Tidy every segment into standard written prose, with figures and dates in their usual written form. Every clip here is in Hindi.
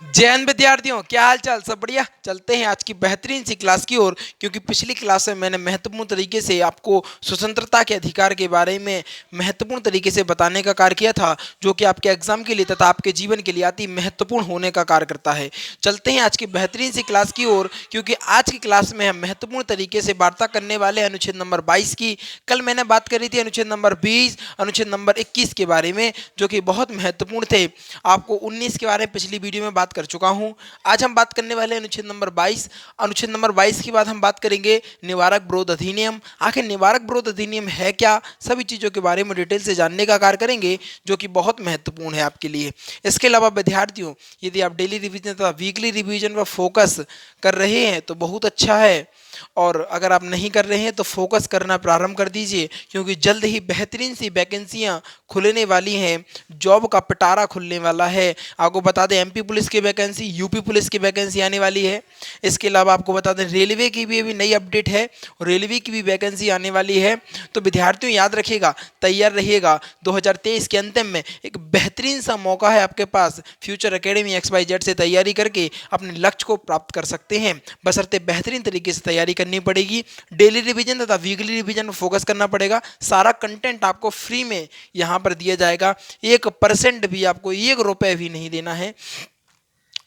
जय हिंद विद्यार्थियों, क्या हाल चाल? सब बढ़िया। चलते हैं आज की बेहतरीन सी क्लास की ओर, क्योंकि पिछली क्लास में मैंने महत्वपूर्ण तरीके से आपको स्वतंत्रता के अधिकार के बारे में महत्वपूर्ण तरीके से बताने का कार्य किया था, जो कि आपके एग्जाम के लिए तथा आपके जीवन के लिए अति महत्वपूर्ण होने का कार्य करता है। चलते हैं आज की बेहतरीन सी क्लास की ओर, क्योंकि आज की क्लास में हम महत्वपूर्ण तरीके से वार्ता करने वाले हैं अनुच्छेद नंबर 22 की। कल मैंने बात करी थी अनुच्छेद नंबर 20, अनुच्छेद नंबर 21 के बारे में, जो कि बहुत महत्वपूर्ण थे। आपको 19 के बारे में पिछली वीडियो में बात कर चुका हूं। आज हम बात करने वाले हैं अनुच्छेद नंबर 22। अनुच्छेद नंबर 22 के बाद हम बात करेंगे निवारक विरोध अधिनियम। आखिर निवारक विरोध अधिनियम है क्या, सभी चीज़ों के बारे में डिटेल से जानने का कार्य करेंगे, जो कि बहुत महत्वपूर्ण है आपके लिए। इसके अलावा विद्यार्थियों, यदि आप डेली रिवीजन तथा वीकली रिवीजन पर फोकस कर रहे हैं तो बहुत अच्छा है, और अगर आप नहीं कर रहे हैं तो फोकस करना प्रारंभ कर दीजिए, क्योंकि जल्द ही बेहतरीन सी वैकेंसियां खुलने वाली हैं। जॉब का पिटारा खुलने वाला है। आपको बता दें एमपी पुलिस की वैकेंसी, यूपी पुलिस की वैकेंसी आने वाली है। इसके अलावा आपको बता दें रेलवे की भी अभी नई अपडेट है, रेलवे की भी वैकेंसी आने वाली है। तो विद्यार्थियों याद रखिएगा, तैयार रहिएगा। 2023 के अंतिम में एक बेहतरीन सा मौका है आपके पास। फ्यूचर एकेडमी XYZ से तैयारी करके अपने लक्ष्य को प्राप्त कर सकते हैं, बशर्ते बेहतरीन तरीके से तैयारी करनी पड़ेगी। डेली रिवीजन तथा वीकली रिवीजन पर फोकस करना पड़ेगा। सारा कंटेंट आपको फ्री में यहाँ पर दिया जाएगा। 1% भी, आपको 1 रुपये भी नहीं देना है,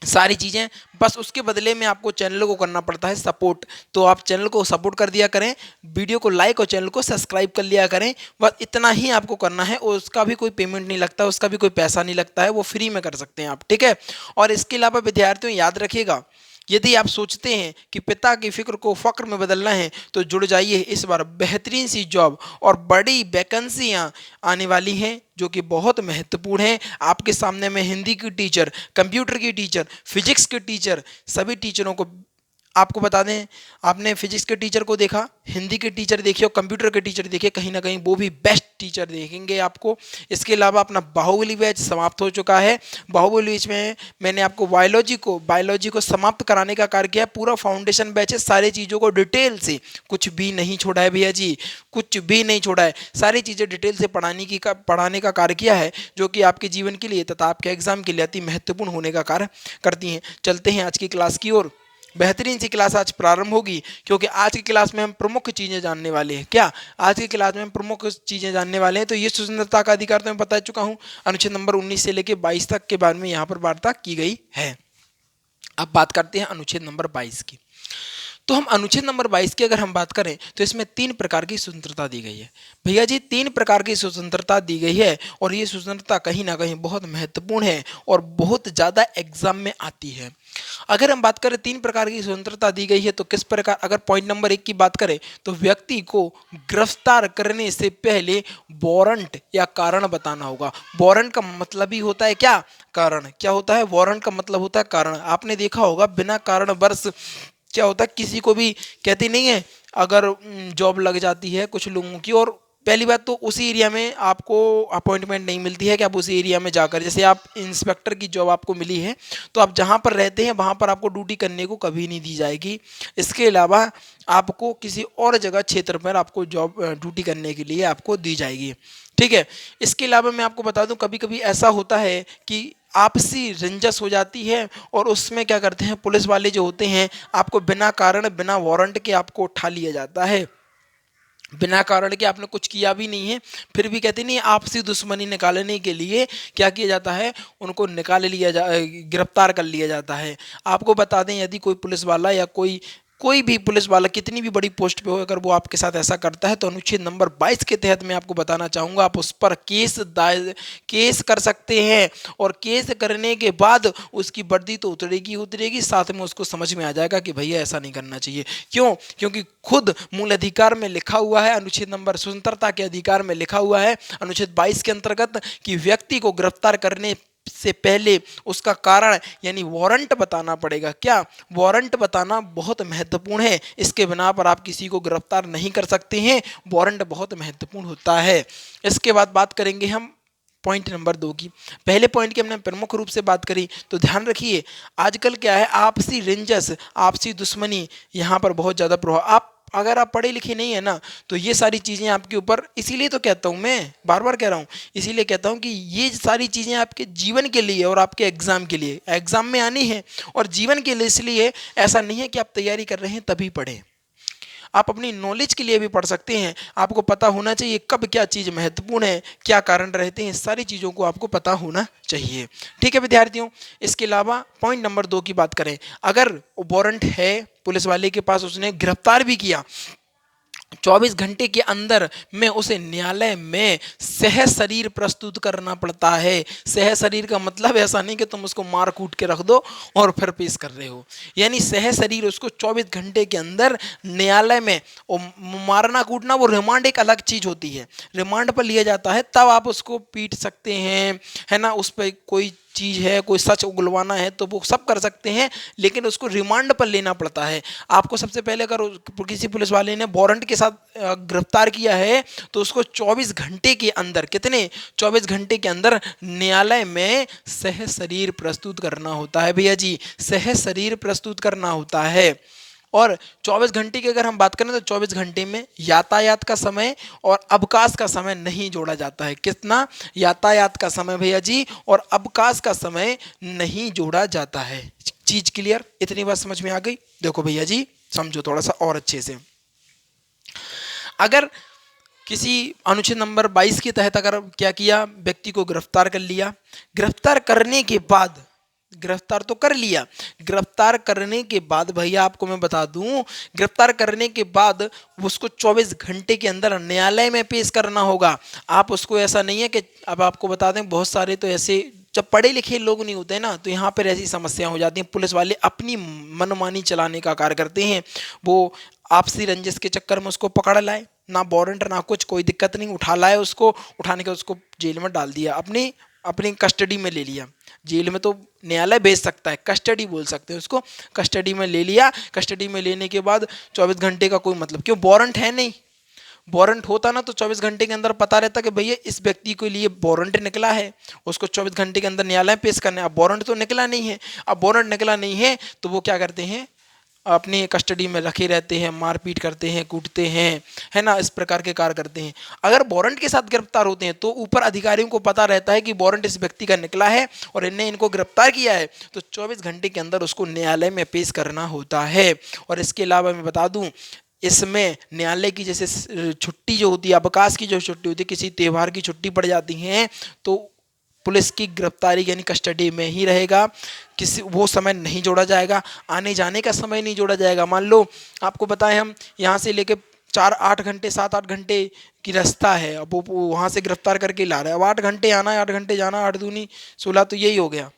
सारी चीज़ें। बस उसके बदले में आपको चैनल को करना पड़ता है सपोर्ट। तो आप चैनल को सपोर्ट कर दिया करें, वीडियो को लाइक और चैनल को सब्सक्राइब कर लिया करें। बस इतना ही आपको करना है, और उसका भी कोई पेमेंट नहीं लगता, उसका भी कोई पैसा नहीं लगता है, वो फ्री में कर सकते हैं आप, ठीक है। और इसके अलावा विद्यार्थियों याद रखिएगा, यदि आप सोचते हैं कि पिता की फिक्र को फक्र में बदलना है तो जुड़ जाइए। इस बार बेहतरीन सी जॉब और बड़ी वैकेंसियां आने वाली हैं, जो कि बहुत महत्वपूर्ण है। आपके सामने में हिंदी की टीचर, कंप्यूटर की टीचर, फिजिक्स के टीचर, सभी टीचरों को आपको बता दें, आपने फिजिक्स के टीचर को देखा, हिंदी के टीचर देखिए और कंप्यूटर के टीचर देखिए, कहीं ना कहीं वो भी बेस्ट टीचर देखेंगे आपको। इसके अलावा अपना बाहुबली बैच समाप्त हो चुका है। बाहुबली बैच में मैंने आपको बायोलॉजी को समाप्त कराने का कार्य किया। पूरा फाउंडेशन बैच है, सारी चीज़ों को डिटेल से, कुछ भी नहीं छोड़ा है भैया जी, कुछ भी नहीं छोड़ा है। सारी चीज़ें डिटेल से पढ़ाने का कार्य किया है, जो कि आपके जीवन के लिए तथा आपके एग्जाम के लिए अति महत्वपूर्ण होने का कार्य करती हैं। चलते हैं आज की क्लास की ओर। बेहतरीन सी क्लास आज प्रारंभ होगी, क्योंकि आज की क्लास में हम प्रमुख चीज़ें जानने वाले हैं। क्या आज की क्लास में हम प्रमुख चीज़ें जानने वाले हैं? तो ये स्वतंत्रता का अधिकार तो मैं बता चुका हूँ, अनुच्छेद नंबर 19 से लेकर 22 तक के बारे में यहाँ पर वार्ता की गई है। अब बात करते हैं अनुच्छेद नंबर 22 की। तो हम अनुच्छेद नंबर 22 की अगर हम बात करें तो इसमें 3 प्रकार की स्वतंत्रता दी गई है। भैया जी 3 प्रकार की स्वतंत्रता दी गई है, और ये स्वतंत्रता कहीं ना कहीं बहुत महत्वपूर्ण है और बहुत ज़्यादा एग्जाम में आती है। अगर हम बात करें 3 प्रकार की स्वतंत्रता दी गई है तो किस प्रकार, अगर पॉइंट नंबर 1 की बात करें तो व्यक्ति को गिरफ्तार करने से पहले वारंट या कारण बताना होगा। वारंट का मतलब ही होता है क्या? कारण। क्या होता है? वारंट का मतलब होता है कारण। आपने देखा होगा बिना कारण वर्ष क्या होता है, किसी को भी कहती नहीं है अगर जॉब लग जाती है कुछ लोगों की, और पहली बात तो उसी एरिया में आपको अपॉइंटमेंट नहीं मिलती है कि आप उसी एरिया में जाकर, जैसे आप इंस्पेक्टर की जॉब आपको मिली है तो आप जहाँ पर रहते हैं वहाँ पर आपको ड्यूटी करने को कभी नहीं दी जाएगी। इसके अलावा आपको किसी और जगह क्षेत्र पर आपको जॉब ड्यूटी करने के लिए आपको दी जाएगी, ठीक है। इसके अलावा मैं आपको बता दूं, कभी कभी ऐसा होता है कि आपसी रंजस हो जाती है, और उसमें क्या करते हैं पुलिस वाले जो होते हैं, आपको बिना कारण बिना वारंट के आपको उठा लिया जाता है। बिना कारण के आपने कुछ किया भी नहीं है, फिर भी कहते नहीं, आपसी दुश्मनी निकालने के लिए क्या किया जाता है, उनको गिरफ्तार कर लिया जाता है। आपको बता दें, यदि कोई पुलिस वाला या कोई भी पुलिस वाला कितनी भी बड़ी पोस्ट पे हो, अगर वो आपके साथ ऐसा करता है तो अनुच्छेद नंबर 22 के तहत मैं आपको बताना चाहूँगा, आप उस पर केस कर सकते हैं, और केस करने के बाद उसकी वर्दी तो उतरेगी, साथ में उसको समझ में आ जाएगा कि भैया ऐसा नहीं करना चाहिए। क्यों? क्योंकि खुद मूल अधिकार में लिखा हुआ है, अनुच्छेद नंबर स्वतंत्रता के अधिकार में लिखा हुआ है अनुच्छेद 22 के अंतर्गत, कि व्यक्ति को गिरफ्तार करने से पहले उसका कारण यानी वारंट बताना पड़ेगा। क्या? वारंट बताना बहुत महत्वपूर्ण है। इसके बिना पर आप किसी को गिरफ्तार नहीं कर सकते हैं, वारंट बहुत महत्वपूर्ण होता है। इसके बाद बात करेंगे हम पॉइंट नंबर 2 की। पहले पॉइंट की हमने प्रमुख रूप से बात करी, तो ध्यान रखिए आजकल क्या है, आपसी रंजस, आपसी दुश्मनी यहाँ पर बहुत ज़्यादा प्रभाव। आप अगर आप पढ़े लिखे नहीं है ना, तो ये सारी चीज़ें आपके ऊपर, इसीलिए तो कहता हूँ, मैं बार बार कह रहा हूँ, इसीलिए कहता हूँ कि ये सारी चीज़ें आपके जीवन के लिए और आपके एग्ज़ाम के लिए, एग्ज़ाम में आनी है और जीवन के लिए, इसलिए ऐसा नहीं है कि आप तैयारी कर रहे हैं तभी पढ़ें। आप अपनी नॉलेज के लिए भी पढ़ सकते हैं। आपको पता होना चाहिए कब क्या चीज़ महत्वपूर्ण है, क्या कारण रहते हैं, सारी चीज़ों को आपको पता होना चाहिए। ठीक है विद्यार्थियों, इसके अलावा पॉइंट नंबर 2 की बात करें, अगर वारंट है पुलिस वाले के पास, उसने गिरफ्तार भी किया, 24 घंटे के अंदर में उसे न्यायालय में सह शरीर प्रस्तुत करना पड़ता है। सह शरीर का मतलब ऐसा नहीं कि तुम उसको मार कूट के रख दो और फिर पेश कर रहे हो, यानी सह शरीर उसको 24 घंटे के अंदर न्यायालय में, मारना कूटना वो रिमांड एक अलग चीज होती है, रिमांड पर लिया जाता है, तब आप उसको पीट सकते हैं, है ना, उस पर कोई चीज़ है, कोई सच उगलवाना है तो वो सब कर सकते हैं, लेकिन उसको रिमांड पर लेना पड़ता है आपको। सबसे पहले अगर किसी पुलिस वाले ने वारंट के साथ गिरफ्तार किया है, तो उसको 24 घंटे के अंदर, कितने, 24 घंटे के अंदर न्यायालय में सह शरीर प्रस्तुत करना होता है भैया जी, सह शरीर प्रस्तुत करना होता है। और 24 घंटे की अगर हम बात करें तो 24 घंटे में यातायात का समय और अवकाश का समय नहीं जोड़ा जाता है। कितना, यातायात का समय भैया जी और अवकाश का समय नहीं जोड़ा जाता है। चीज क्लियर, इतनी बात समझ में आ गई। देखो भैया जी समझो थोड़ा सा और अच्छे से, अगर किसी अनुच्छेद नंबर 22 के तहत अगर क्या किया, व्यक्ति को गिरफ्तार कर लिया, गिरफ्तार करने के बाद, गिरफ्तार तो कर लिया, गिरफ्तार करने के बाद भैया आपको मैं बता दूं, गिरफ्तार करने के बाद उसको 24 घंटे के अंदर न्यायालय में पेश करना होगा। आप उसको, ऐसा नहीं है कि, अब आपको बता दें, बहुत सारे तो ऐसे जब पढ़े लिखे लोग नहीं होते ना, तो यहाँ पर ऐसी समस्या हो जाती है, पुलिस वाले अपनी मनमानी चलाने का कार्य करते हैं। वो आपसी रंजिश के चक्कर में उसको पकड़ लाए, ना वारंट ना कुछ, कोई दिक्कत नहीं, उठा लाए उसको, उठाने के उसको जेल में डाल दिया, अपनी अपनी कस्टडी में ले लिया। जेल में तो न्यायालय भेज सकता है, कस्टडी बोल सकते हैं उसको, कस्टडी में ले लिया। कस्टडी में लेने के बाद 24 घंटे का कोई मतलब, क्यों, वारंट है नहीं, वारंट होता ना तो 24 घंटे के अंदर पता रहता कि भैया इस व्यक्ति के लिए वारंट निकला है, उसको 24 घंटे के अंदर न्यायालय पेश करना है। अब वारंट तो निकला नहीं है, अब वारंट निकला नहीं है तो वो क्या करते हैं, अपनी कस्टडी में रखे रहते हैं, मारपीट करते हैं, कूटते हैं, है ना, इस प्रकार के कार्य करते हैं। अगर वारंट के साथ गिरफ्तार होते हैं तो ऊपर अधिकारियों को पता रहता है कि वारंट इस व्यक्ति का निकला है और इनने इनको गिरफ्तार किया है, तो 24 घंटे के अंदर उसको न्यायालय में पेश करना होता है। और इसके अलावा मैं बता दूं, इसमें न्यायालय की जैसे छुट्टी जो होती है, अवकाश की जो छुट्टी होती है, किसी त्यौहार की छुट्टी पड़ जाती है, तो पुलिस की गिरफ्तारी यानी कस्टडी में ही रहेगा, किसी वो समय नहीं जोड़ा जाएगा, आने जाने का समय नहीं जोड़ा जाएगा। मान लो आपको बताएं, हम यहाँ से लेके 4-8 घंटे 7-8 घंटे की रास्ता है, अब वो वहाँ से गिरफ्तार करके ला रहा है, अब 8 घंटे आना, 8 घंटे जाना, 8 दूनी 16, तो यही हो गया,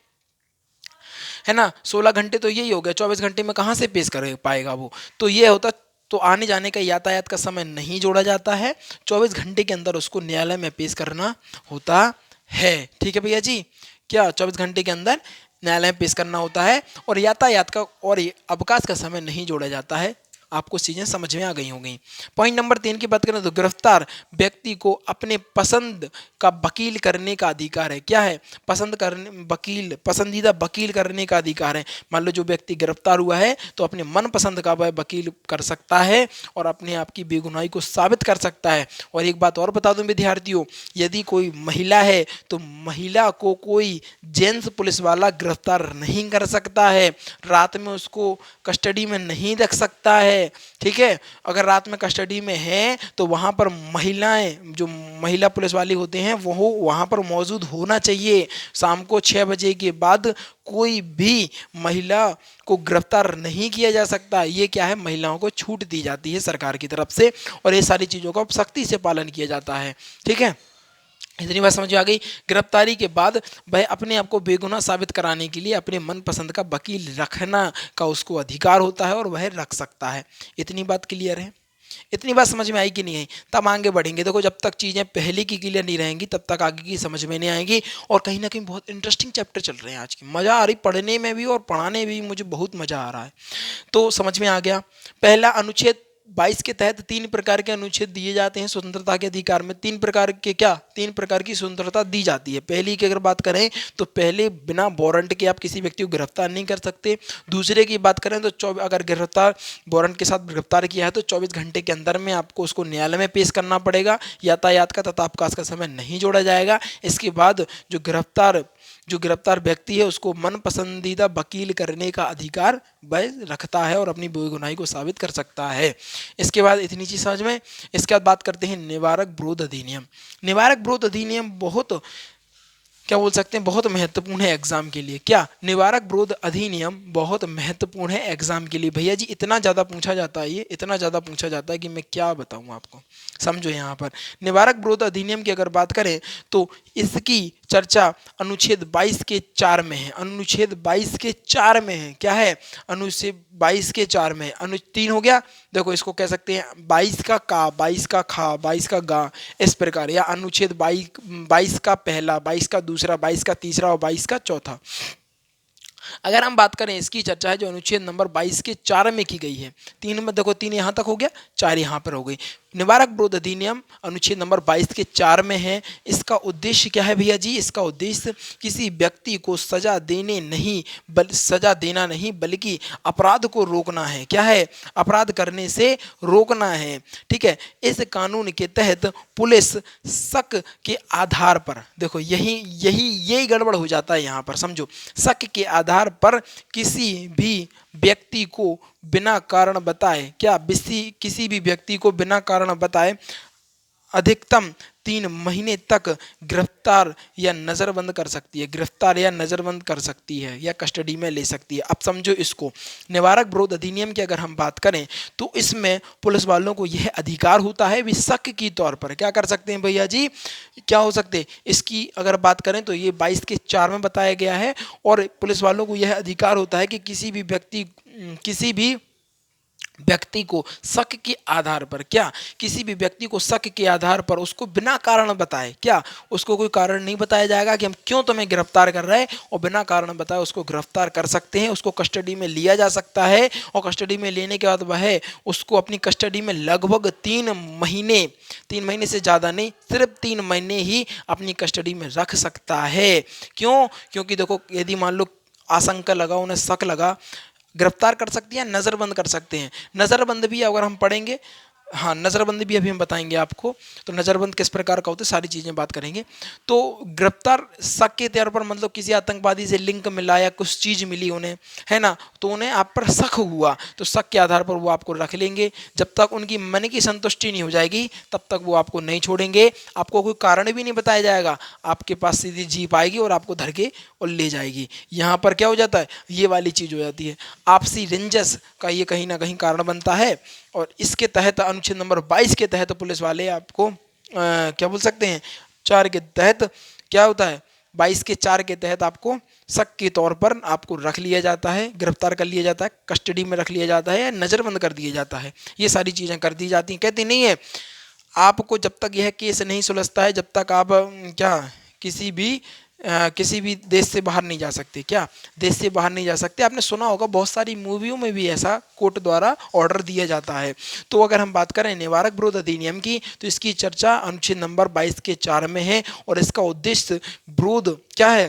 है ना, 16 घंटे तो यही हो गया। 24 घंटे में कहाँ से पेश कर पाएगा वो, तो ये होता, तो आने जाने का यातायात का समय नहीं जोड़ा जाता है, 24 घंटे के अंदर उसको न्यायालय में पेश करना होता है। ठीक है भैया जी, क्या 24 घंटे के अंदर न्यायालय में पेश करना होता है और यातायात का और अवकाश का समय नहीं जोड़ा जाता है। आपको चीज़ें समझ में आ गई होंगी। पॉइंट नंबर 3 की बात करें तो गिरफ्तार व्यक्ति को अपने पसंद का वकील करने का अधिकार है। क्या है, पसंद करने, वकील, पसंदीदा वकील करने का अधिकार है। मान लो जो व्यक्ति गिरफ्तार हुआ है तो अपने मनपसंद का वह वकील कर सकता है और अपने आप की बेगुनाही को साबित कर सकता है। और एक बात और बता दूं विद्यार्थियों, यदि कोई महिला है तो महिला को कोई जेंट्स पुलिस वाला गिरफ्तार नहीं कर सकता है, रात में उसको कस्टडी में नहीं रख सकता है। ठीक है, अगर रात में कस्टडी में है तो वहां पर महिलाएं, जो महिला पुलिस वाली होते हैं, वो वहां पर मौजूद होना चाहिए। शाम को 6 बजे के बाद कोई भी महिला को गिरफ्तार नहीं किया जा सकता। ये क्या है, महिलाओं को छूट दी जाती है सरकार की तरफ से और ये सारी चीज़ों का सख्ती से पालन किया जाता है। ठीक है, इतनी बात समझ में आ गई। गिरफ्तारी के बाद वह अपने आप को बेगुनाह साबित कराने के लिए अपने मनपसंद का वकील रखना का उसको अधिकार होता है और वह रख सकता है। इतनी बात क्लियर है, इतनी बात समझ में आई कि नहीं आई, तब आगे बढ़ेंगे। देखो जब तक चीज़ें पहले की क्लियर नहीं रहेंगी तब तक आगे की समझ में नहीं आएगी। और कहीं ना कहीं बहुत इंटरेस्टिंग चैप्टर चल रहे हैं आज की, मज़ा आ रही पढ़ने में भी और पढ़ाने में भी, मुझे बहुत मज़ा आ रहा है। तो समझ में आ गया, पहला अनुच्छेद 22 के तहत 3 प्रकार के अनुच्छेद दिए जाते हैं स्वतंत्रता के अधिकार में। 3 प्रकार के क्या, 3 प्रकार की स्वतंत्रता दी जाती है। पहली की अगर बात करें तो पहले बिना वारंट के आप किसी व्यक्ति को गिरफ्तार नहीं कर सकते। दूसरे की बात करें तो अगर गिरफ्तार वारंट के साथ गिरफ्तार किया है तो 24 घंटे के अंदर में आपको उसको न्यायालय में पेश करना पड़ेगा, यातायात का तथा अवकाश का समय नहीं जोड़ा जाएगा। इसके बाद जो गिरफ्तार व्यक्ति है उसको मन पसंदीदा वकील करने का अधिकार वह रखता है और अपनी बेगुनाही को साबित कर सकता है। इसके बाद इतनी चीज समझ में। इसके बाद बात करते हैं निवारक विरोध अधिनियम। निवारक विरोध अधिनियम बहुत क्या बोल सकते हैं, बहुत महत्वपूर्ण है एग्जाम के लिए। क्या, निवारक विरोध अधिनियम बहुत महत्वपूर्ण है एग्जाम के लिए। भैया जी इतना ज़्यादा पूछा जाता है, ये इतना ज़्यादा पूछा जाता है कि मैं क्या बताऊं आपको। समझो यहाँ पर निवारक विरोध अधिनियम की अगर बात करें तो इसकी चर्चा अनुच्छेद 22 के 4 में है। अनुच्छेद 22 के 4 में है। क्या है, अनुच्छेद 22 के 4 में। अनुच्छेद 3 हो गया, देखो इसको कह सकते हैं 22 का का, 22 का खा, 22 का गा, इस प्रकार। या अनुच्छेद 22 का पहला, 22 का दूसरा, 22 का तीसरा और 22 का चौथा। अगर हम बात करें इसकी चर्चा है जो अनुच्छेद नंबर 22 के 4 में की गई है। 3 में देखो, 3 यहाँ तक हो गया, 4 यहाँ पर हो गई। निवारक विरोध अधिनियम अनुच्छेद नंबर 22 के 4 में है। इसका उद्देश्य क्या है भैया जी, इसका उद्देश्य किसी व्यक्ति को सजा देना नहीं बल्कि अपराध को रोकना है। क्या है, अपराध करने से रोकना है। ठीक है, इस कानून के तहत पुलिस शक के आधार पर, देखो यही गड़बड़ हो जाता है यहाँ पर, समझो। शक के आधार पर किसी भी व्यक्ति को बिना कारण बताए, क्या किसी भी व्यक्ति को बिना कारण बताए अधिकतम 3 महीने तक गिरफ्तार या नज़रबंद कर सकती है। गिरफ्तार या नज़रबंद कर सकती है या कस्टडी में ले सकती है। अब समझो इसको, निवारक विरोध अधिनियम की अगर हम बात करें तो इसमें पुलिस वालों को यह अधिकार होता है भी शक की तौर पर क्या कर सकते हैं भैया जी, क्या हो सकते हैं। इसकी अगर बात करें तो ये 22 के 4 में बताया गया है और पुलिस वालों को यह अधिकार होता है कि किसी भी व्यक्ति को शक के आधार पर, क्या, किसी भी व्यक्ति को शक के आधार पर उसको बिना कारण बताए, क्या, उसको कोई कारण नहीं बताया जाएगा कि हम क्यों तुम्हें गिरफ्तार कर रहे हैं, और बिना कारण बताए उसको गिरफ्तार कर सकते हैं। उसको कस्टडी में लिया जा सकता है और कस्टडी में लेने के बाद वह उसको अपनी कस्टडी में लगभग 3 महीने से ज़्यादा नहीं, सिर्फ 3 महीने ही अपनी कस्टडी में रख सकता है। क्यों, क्योंकि देखो यदि मान लो आशंका लगा, उन्हें शक लगा, गिरफ्तार कर सकती है, नज़रबंद कर सकते हैं। नज़रबंद भी अगर हम पढ़ेंगे, हाँ नज़रबंद भी अभी हम बताएंगे आपको। तो नज़रबंद किस प्रकार का होता है, सारी चीज़ें बात करेंगे। तो गिरफ्तार शक के तौर पर, मतलब किसी आतंकवादी से लिंक मिला या कुछ चीज़ मिली उन्हें, है ना, तो उन्हें आप पर शक हुआ तो शक के आधार पर वो आपको रख लेंगे। जब तक उनकी मन की संतुष्टि नहीं हो जाएगी तब तक वो आपको नहीं छोड़ेंगे। आपको कोई कारण भी नहीं बताया जाएगा, आपके पास सीधी जीप आएगी और आपको धर के और ले जाएगी। यहाँ पर क्या हो जाता है, ये वाली चीज़ हो जाती है, आपसी रंजिश का ये कहीं ना कहीं कारण बनता है। और इसके तहत अनुच्छेद नंबर 22 के तहत पुलिस वाले आपको क्या बोल सकते हैं, 4 के तहत क्या होता है, 22 के 4 के तहत आपको शक के तौर पर आपको रख लिया जाता है, गिरफ्तार कर लिया जाता है, कस्टडी में रख लिया जाता है या नज़रबंद कर दिया जाता है। ये सारी चीज़ें कर दी जाती हैं। कहती नहीं है आपको जब तक यह केस नहीं सुलझता है जब तक आप क्या किसी भी देश से बाहर नहीं जा सकते। क्या, देश से बाहर नहीं जा सकते। आपने सुना होगा बहुत सारी मूवियों में भी ऐसा कोर्ट द्वारा ऑर्डर दिया जाता है। तो अगर हम बात करें निवारक विरोध अधिनियम की तो इसकी चर्चा अनुच्छेद नंबर 22 के 4 में है और इसका उद्देश्य विरोध क्या है,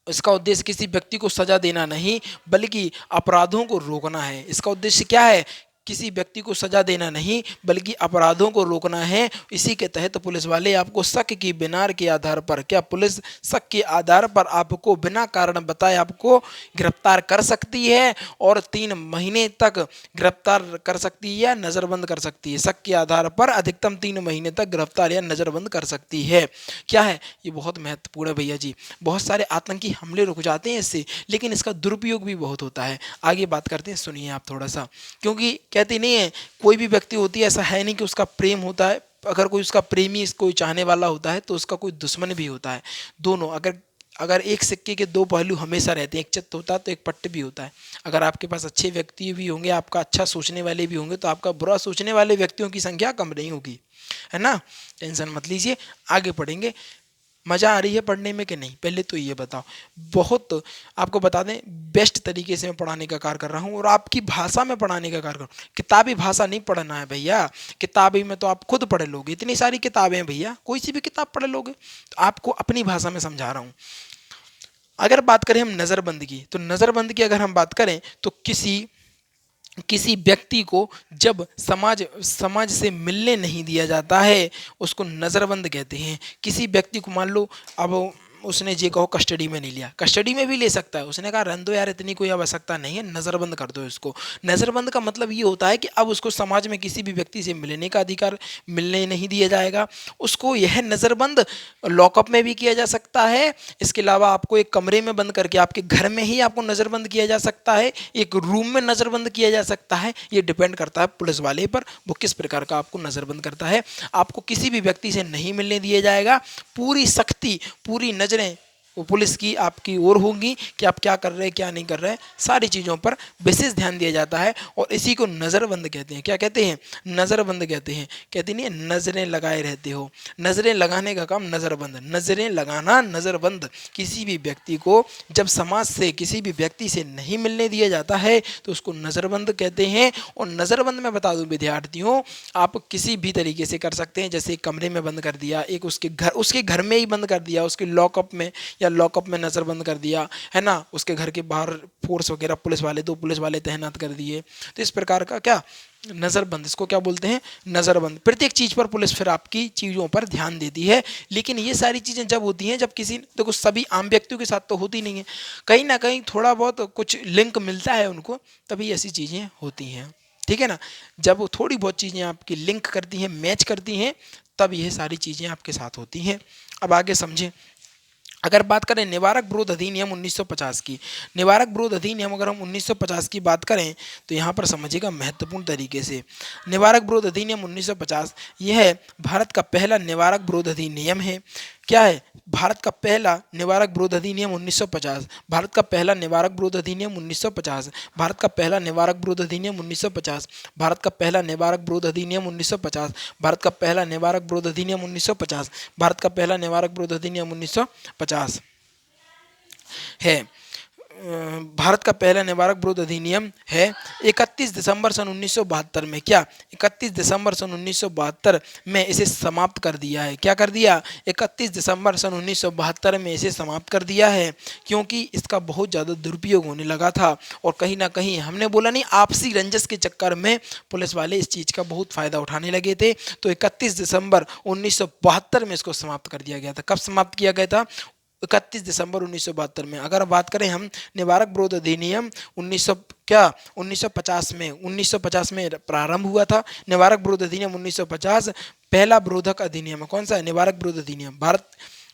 इसका उद्देश्य किसी व्यक्ति को सजा देना नहीं बल्कि अपराधों को रोकना है। इसका उद्देश्य क्या है, किसी व्यक्ति को सजा देना नहीं बल्कि अपराधों को रोकना है। इसी के तहत पुलिस वाले आपको शक की बिना के आधार पर, क्या, पुलिस शक के आधार पर आपको बिना कारण बताए आपको गिरफ्तार कर सकती है और 3 महीने तक गिरफ्तार कर सकती है या नज़रबंद कर सकती है। शक के आधार पर अधिकतम 3 महीने तक गिरफ्तार या नज़रबंद कर सकती है। क्या है, ये बहुत महत्वपूर्ण है भैया जी। बहुत सारे आतंकी हमले रुक जाते हैं इससे, लेकिन इसका दुरुपयोग भी बहुत होता है। आगे बात करते हैं, सुनिए आप थोड़ा सा, क्योंकि कहती नहीं है कोई भी व्यक्ति होती है, ऐसा है नहीं कि उसका प्रेम होता है। अगर कोई उसका प्रेमी, कोई चाहने वाला होता है तो उसका कोई दुश्मन भी होता है। दोनों, अगर एक सिक्के के 2 पहलू हमेशा रहते हैं, एक चित्त होता है तो एक पट्ट भी होता है। अगर आपके पास अच्छे व्यक्ति भी होंगे, आपका अच्छा सोचने वाले भी होंगे, तो आपका बुरा सोचने वाले व्यक्तियों की संख्या कम नहीं होगी, है ना। टेंशन मत लीजिए, आगे पढ़ेंगे। मज़ा आ रही है पढ़ने में कि नहीं, पहले तो ये बताओ। बहुत आपको बता दें, बेस्ट तरीके से मैं पढ़ाने का कार्य कर रहा हूँ और आपकी भाषा में पढ़ाने का कार्य कर रहा हूँ। किताबी भाषा नहीं पढ़ना है भैया, किताबी में तो आप खुद पढ़ लोगे, इतनी सारी किताबें हैं भैया, कोई सी भी किताब पढ़ लोगे। तो आपको अपनी भाषा में समझा रहा हूँ। अगर बात करें हम नज़रबंद की, तो नज़रबंद की अगर हम बात करें तो किसी किसी व्यक्ति को जब समाज समाज से मिलने नहीं दिया जाता है, उसको नज़रबंद कहते हैं। किसी व्यक्ति को मान लो अब उसने ये कहो कस्टडी में नहीं लिया, कस्टडी में भी ले सकता है, उसने कहा रहने दो यार इतनी कोई आवश्यकता नहीं है, नज़रबंद कर दो इसको। नज़रबंद का मतलब ये होता है कि अब उसको समाज में किसी भी व्यक्ति से मिलने का अधिकार मिलने नहीं दिया जाएगा। उसको यह नज़रबंद लॉकअप में भी किया जा सकता है, इसके अलावा आपको एक कमरे में बंद करके आपके घर में ही आपको नज़रबंद किया जा सकता है, एक रूम में नज़रबंद किया जा सकता है। ये डिपेंड करता है पुलिस वाले पर, वो किस प्रकार का आपको नज़रबंद करता है। आपको किसी भी व्यक्ति से नहीं मिलने दिया जाएगा, पूरी सख्ती, पूरी नज़रें वो पुलिस की आपकी ओर होंगी कि आप क्या कर रहे हैं क्या नहीं कर रहे हैं, सारी चीज़ों पर विशेष ध्यान दिया जाता है और इसी को नज़रबंद कहते हैं। क्या कहते हैं? नज़रबंद कहते हैं। कहते नहीं नज़रें लगाए रहते हो, नज़रें लगाने का काम नज़रबंद, नज़रें लगाना नज़रबंद। किसी भी व्यक्ति को जब समाज से किसी भी व्यक्ति से नहीं मिलने दिया जाता है तो उसको नज़रबंद कहते हैं। और नज़रबंद में बता दूं विद्यार्थियों, आप किसी भी तरीके से कर सकते हैं, जैसे कमरे में बंद कर दिया, एक उसके घर में ही बंद कर दिया, उसके लॉकअप में या लॉकअप में नज़रबंद कर दिया है ना, उसके घर के बाहर फोर्स वगैरह पुलिस वाले, दो पुलिस वाले तैनात कर दिए। तो इस प्रकार का क्या नज़रबंद, इसको क्या बोलते हैं? नज़रबंद। प्रत्येक चीज़ पर पुलिस फिर आपकी चीज़ों पर ध्यान देती है, लेकिन ये सारी चीज़ें जब होती हैं जब किसी, देखो सभी आम व्यक्तियों के साथ तो होती नहीं है, कहीं ना कहीं थोड़ा बहुत कुछ लिंक मिलता है उनको, तभी ऐसी चीज़ें होती हैं। ठीक है ना, जब वो थोड़ी बहुत चीज़ें आपकी लिंक करती हैं, मैच करती हैं, तब यह सारी चीज़ें आपके साथ होती हैं। अब आगे समझें। अगर बात करें निवारक विरोध अधिनियम 1950 की, निवारक विरोध अधिनियम अगर हम 1950 की बात करें तो यहाँ पर समझिएगा महत्वपूर्ण तरीके से। निवारक विरोध अधिनियम 1950 यह भारत का पहला निवारक विरोध अधिनियम है। क्या है? भारत का पहला निवारक विरोध अधिनियम 1950, भारत का पहला निवारक विरोध अधिनियम 1950, भारत का पहला निवारक विरोध अधिनियम 1950, भारत का पहला निवारक विरोध अधिनियम 1950, भारत का पहला निवारक विरोध अधिनियम 1950, भारत का पहला निवारक विरोध अधिनियम 1950 है। भारत का पहला निवारक विरोध अधिनियम है। 31 दिसंबर सन 1972 में, क्या 31 दिसंबर सन 1972 में इसे समाप्त कर दिया है। क्या कर दिया? 31 दिसंबर सन 1972 में इसे समाप्त कर दिया है, क्योंकि इसका बहुत ज़्यादा दुरुपयोग होने लगा था और कहीं ना कहीं हमने बोला नहीं, आपसी रंजस के चक्कर में पुलिस वाले इस चीज़ का बहुत फ़ायदा उठाने लगे थे। तो 31 दिसंबर 1972 में इसको समाप्त कर दिया गया था। कब समाप्त किया गया था? 31 दिसंबर 1972 में। अगर बात करें हम निवारक विरोध अधिनियम 1950 में प्रारंभ हुआ था। निवारक विरोध अधिनियम 1950 पहला विरोधक अधिनियम है। कौन सा है? निवारक विरोध अधिनियम।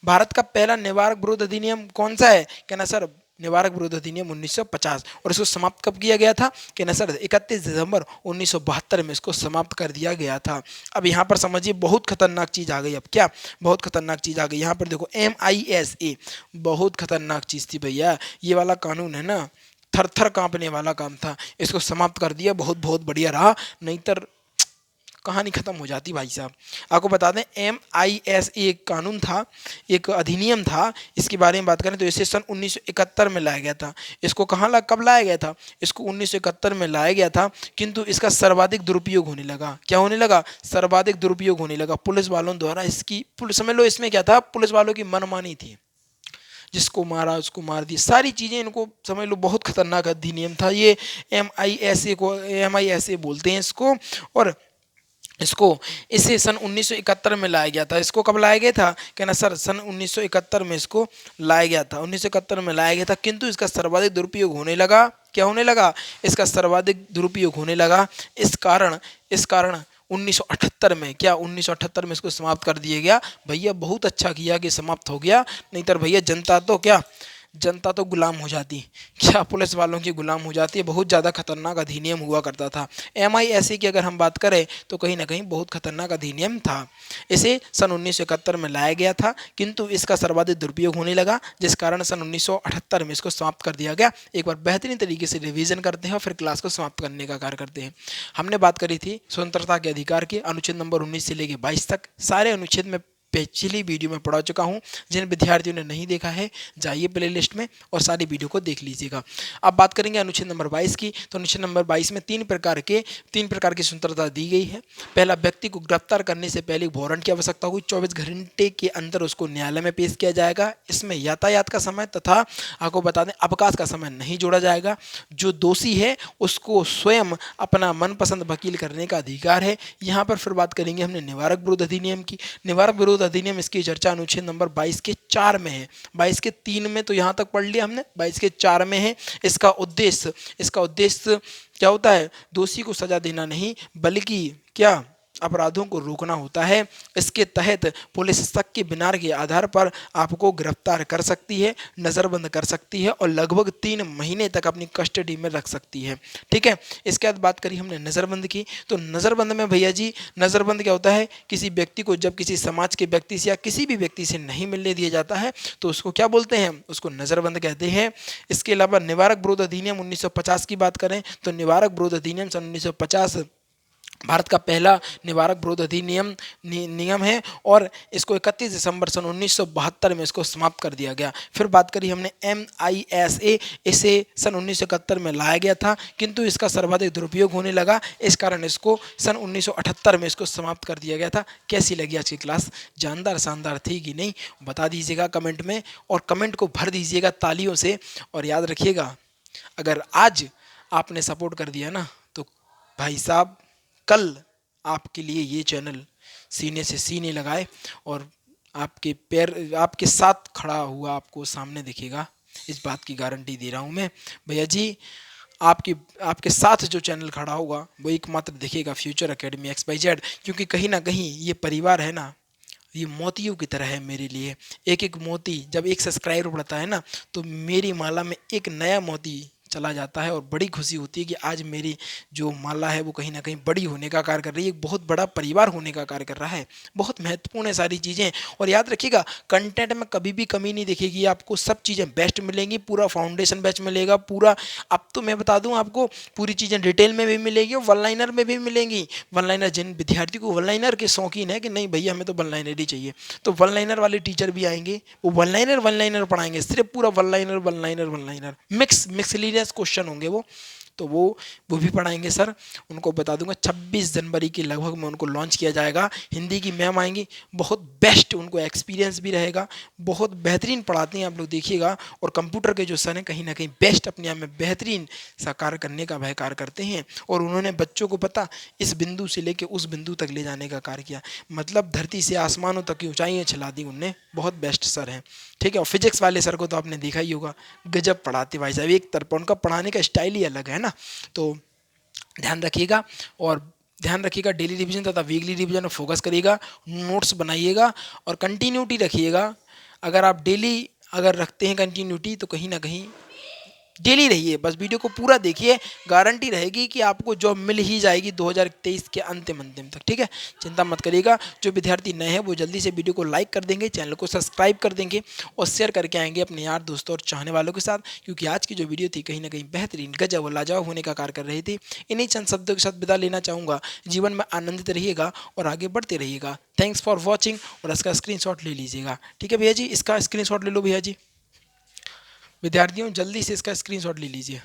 भारत का पहला निवारक विरोध अधिनियम कौन सा है? कहना सर निवारक विरोध अधिनियम 1950। और इसको समाप्त कब किया गया था? कहना सर 31 दिसंबर 1972 में इसको समाप्त कर दिया गया था। अब यहाँ पर समझिए बहुत खतरनाक चीज़ आ गई। अब क्या बहुत खतरनाक चीज़ आ गई? यहाँ पर देखो MISA, बहुत खतरनाक चीज़ थी भैया, ये वाला कानून है ना, थर थर कांपने वाला काम था, इसको समाप्त कर दिया, बहुत बहुत बढ़िया रहा, नहीं तो कहानी खत्म हो जाती भाई साहब। आपको बता दें MISA एक कानून था, एक अधिनियम था, इसके बारे में बात करें तो इसे सन 1971 में लाया गया था। इसको कब लाया गया था? इसको 1971 में लाया गया था, किंतु इसका सर्वाधिक दुरुपयोग होने लगा। क्या होने लगा? सर्वाधिक दुरुपयोग होने लगा पुलिस वालों द्वारा। इसकी समझ लो इसमें क्या था, पुलिस वालों की मनमानी थी, जिसको मारा उसको मार दिया, सारी चीज़ें, इनको समझ लो बहुत खतरनाक अधिनियम था ये। MISA बोलते हैं इसको। और इसे सन 1971 में लाया गया था। इसको कब लाया गया था? कहना सर सन 1971 में इसको लाया गया था, 1971 में लाया गया था, किंतु इसका सर्वाधिक दुरुपयोग होने लगा। क्या होने लगा? इसका सर्वाधिक दुरुपयोग होने लगा। इस कारण 1978 में, क्या 1978 में इसको समाप्त कर दिया गया। भैया बहुत अच्छा किया कि समाप्त हो गया, नहीं तो भैया जनता तो गुलाम हो जाती, क्या पुलिस वालों की गुलाम हो जाती है। बहुत ज़्यादा खतरनाक अधिनियम हुआ करता था। MISA की अगर हम बात करें तो कहीं ना कहीं बहुत खतरनाक अधिनियम था। इसे सन 1971 में लाया गया था, किंतु इसका सर्वाधिक दुरुपयोग होने लगा, जिस कारण सन 1978 में इसको समाप्त कर दिया गया। एक बार बेहतरीन तरीके से रिवीजन करते हैं और फिर क्लास को समाप्त करने का कार्य करते हैं। हमने बात करी थी स्वतंत्रता के अधिकार के, अनुच्छेद नंबर 19 से लेकर 22 तक, सारे अनुच्छेद में पिछली वीडियो में पढ़ा चुका हूं। जिन विद्यार्थियों ने नहीं देखा है जाइए प्लेलिस्ट में और सारी वीडियो को देख लीजिएगा। अब बात करेंगे अनुच्छेद नंबर 22 की। तो अनुच्छेद नंबर 22 में तीन प्रकार की स्वतंत्रता दी गई है। पहला, व्यक्ति को गिरफ्तार करने से पहले वारंट की आवश्यकता होगी, 24 घंटे के अंदर उसको न्यायालय में पेश किया जाएगा। इसमें यातायात का समय तथा आपको बता दें अवकाश का समय नहीं जोड़ा जाएगा। जो दोषी है उसको स्वयं अपना मनपसंद वकील करने का अधिकार है। यहाँ पर फिर बात करेंगे हमने निवारक विरोध अधिनियम की। निवारक विरोध अधिनियम, इसकी चर्चा अनुच्छेद नंबर 22 के 4 में है। 22 के 3 में तो यहाँ तक पढ़ लिया हमने, 22 के 4 में है। इसका उद्देश्य क्या होता है? दोषी को सजा देना नहीं बल्कि क्या, अपराधों को रोकना होता है। इसके तहत पुलिस शक के बिना के आधार पर आपको गिरफ्तार कर सकती है, नज़रबंद कर सकती है और लगभग 3 महीने तक अपनी कस्टडी में रख सकती है। ठीक है। इसके बाद बात करी हमने नज़रबंद की। तो नज़रबंद में भैया जी, नज़रबंद क्या होता है? किसी व्यक्ति को जब किसी समाज के व्यक्ति से या किसी भी व्यक्ति से नहीं मिलने दिया जाता है तो उसको क्या बोलते हैं? उसको नज़रबंद कहते हैं। इसके अलावा निवारक विरोध अधिनियम 1950 की बात करें तो निवारक विरोध अधिनियम सन 1950 भारत का पहला निवारक विरोध अधिनियम नियम है और इसको 31 दिसंबर सन 1972 में इसको समाप्त कर दिया गया। फिर बात करी हमने MISA, इसे सन 1971 में लाया गया था किंतु इसका सर्वाधिक दुरुपयोग होने लगा, इस कारण इसको सन 1978 में इसको समाप्त कर दिया गया था। कैसी लगी आज की क्लास? जानदार शानदार थी कि नहीं? बता दीजिएगा कमेंट में और कमेंट को भर दीजिएगा तालियों से। और याद रखिएगा, अगर आज आपने सपोर्ट कर दिया ना तो भाई साहब कल आपके लिए ये चैनल सीने से सीने लगाए और आपके पैर आपके साथ खड़ा हुआ आपको सामने दिखेगा। इस बात की गारंटी दे रहा हूँ मैं भैया जी। आपके साथ जो चैनल खड़ा होगा वो एकमात्र दिखेगा फ्यूचर एकेडमी XYZ, क्योंकि कहीं ना कहीं ये परिवार है ना, ये मोतियों की तरह है मेरे लिए। एक एक मोती जब एक सब्सक्राइबर बढ़ता है ना तो मेरी माला में एक नया मोती चला जाता है और बड़ी खुशी होती है कि आज मेरी जो माला है वो कहीं ना कहीं बड़ी होने का कार्य कर रही है, एक बहुत बड़ा परिवार होने का कार्य कर रहा है। बहुत महत्वपूर्ण है सारी चीज़ें। और याद रखिएगा, कंटेंट में कभी भी कमी नहीं दिखेगी, आपको सब चीज़ें बेस्ट मिलेंगी, पूरा फाउंडेशन बैच मिलेगा पूरा। अब तो मैं बता दूं आपको, पूरी चीज़ें डिटेल में भी मिलेगी और वन लाइनर में भी मिलेंगी। वन लाइनर, जिन विद्यार्थी को वन लाइनर के शौकीन है कि नहीं भैया हमें तो वन लाइनर ही चाहिए, तो वन लाइनर वाले टीचर भी आएंगे, वो वन लाइनर पढ़ाएंगे, सिर्फ पूरा वन लाइनर मिक्स क्वेश्चन होंगे वो, तो वो भी पढ़ाएंगे सर। उनको बता दूंगा 26 जनवरी के लगभग में उनको लॉन्च किया जाएगा। हिंदी की मैम आएंगी, बहुत बेस्ट, उनको एक्सपीरियंस भी रहेगा, बहुत बेहतरीन पढ़ाती हैं, आप लोग देखिएगा। और कंप्यूटर के जो सर हैं कहीं ना कहीं बेस्ट, अपने आप में बेहतरीन सा कार्य करने का वह कार्य करते हैं। और उन्होंने बच्चों को पता इस बिंदु से लेकर उस बिंदु तक ले जाने का कार्य किया, मतलब धरती से आसमानों तक की ऊंचाइयाँ छिला दी उनने। बहुत बेस्ट सर हैं। ठीक है। और फिजिक्स वाले सर को तो आपने देखा ही होगा, गजब पढ़ाते भाई साहब, एक तरफ उनका पढ़ाने का स्टाइल ही अलग है ना। तो ध्यान रखिएगा और ध्यान रखिएगा, डेली रिवीजन तथा वीकली रिवीजन में फोकस करिएगा, नोट्स बनाइएगा और कंटिन्यूटी रखिएगा। अगर आप डेली रखते हैं कंटिन्यूटी तो कहीं ना कहीं डेली रहिए, बस वीडियो को पूरा देखिए, गारंटी रहेगी कि आपको जॉब मिल ही जाएगी 2023 के अंतिम तक। ठीक है, चिंता मत करिएगा। जो विद्यार्थी नए हैं वो जल्दी से वीडियो को लाइक कर देंगे, चैनल को सब्सक्राइब कर देंगे और शेयर करके आएंगे अपने यार दोस्तों और चाहने वालों के साथ, क्योंकि आज की जो वीडियो थी कहीं ना कहीं बेहतरीन गजब और लाजवाब होने का कार्य कर रही थी। इन्हीं चंद शब्दों के साथ विदा लेना चाहूँगा। जीवन में आनंदित रहिएगा और आगे बढ़ते रहिएगा। Thanks for watching. और इसका स्क्रीनशॉट ले लीजिएगा। ठीक है भैया जी, इसका स्क्रीनशॉट ले लो भैया जी। विद्यार्थियों जल्दी से इसका स्क्रीनशॉट ले लीजिए।